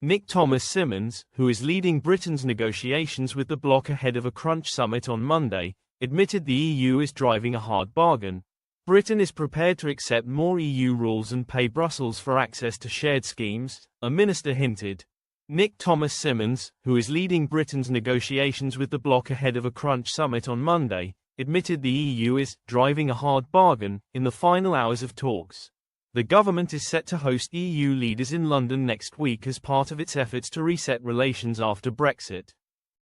Nick Thomas-Symonds, who is leading Britain's negotiations with the bloc ahead of a crunch summit on Monday, admitted the EU is driving a hard bargain. Britain is prepared to accept more EU rules and pay Brussels for access to shared schemes, a minister hinted. Nick Thomas-Symonds, who is leading Britain's negotiations with the bloc ahead of a crunch summit on Monday, admitted the EU is driving a hard bargain in the final hours of talks. The government is set to host EU leaders in London next week as part of its efforts to reset relations after Brexit.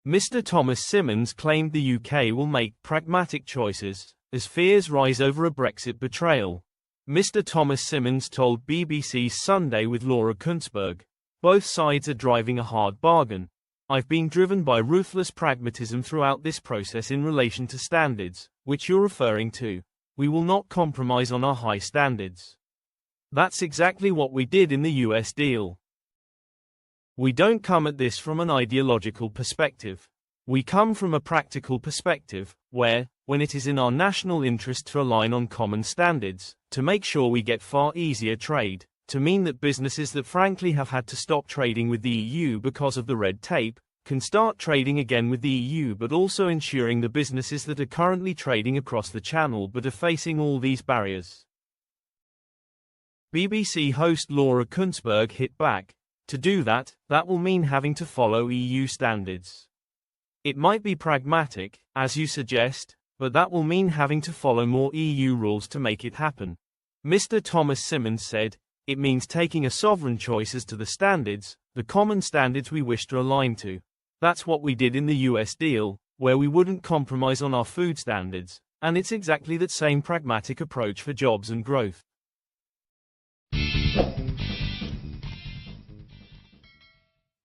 Mr. Thomas-Symonds claimed the UK will make pragmatic choices as fears rise over a Brexit betrayal. Mr. Thomas-Symonds told BBC's Sunday with Laura Kuenssberg, "Both sides are driving a hard bargain. I've been driven by ruthless pragmatism throughout this process in relation to standards, which you're referring to. We will not compromise on our high standards. That's exactly what we did in the US deal. We don't come at this from an ideological perspective. We come from a practical perspective, where, when it is in our national interest to align on common standards, to make sure we get far easier trade, to mean that businesses that frankly have had to stop trading with the EU because of the red tape, can start trading again with the EU, but also ensuring the businesses that are currently trading across the channel but are facing all these barriers." BBC host Laura Kuenssberg hit back. "To do that, that will mean having to follow EU standards. It might be pragmatic, as you suggest, but that will mean having to follow more EU rules to make it happen." Mr. Thomas-Symonds said, "It means taking a sovereign choice as to the standards, the common standards we wish to align to. That's what we did in the US deal, where we wouldn't compromise on our food standards, and it's exactly that same pragmatic approach for jobs and growth."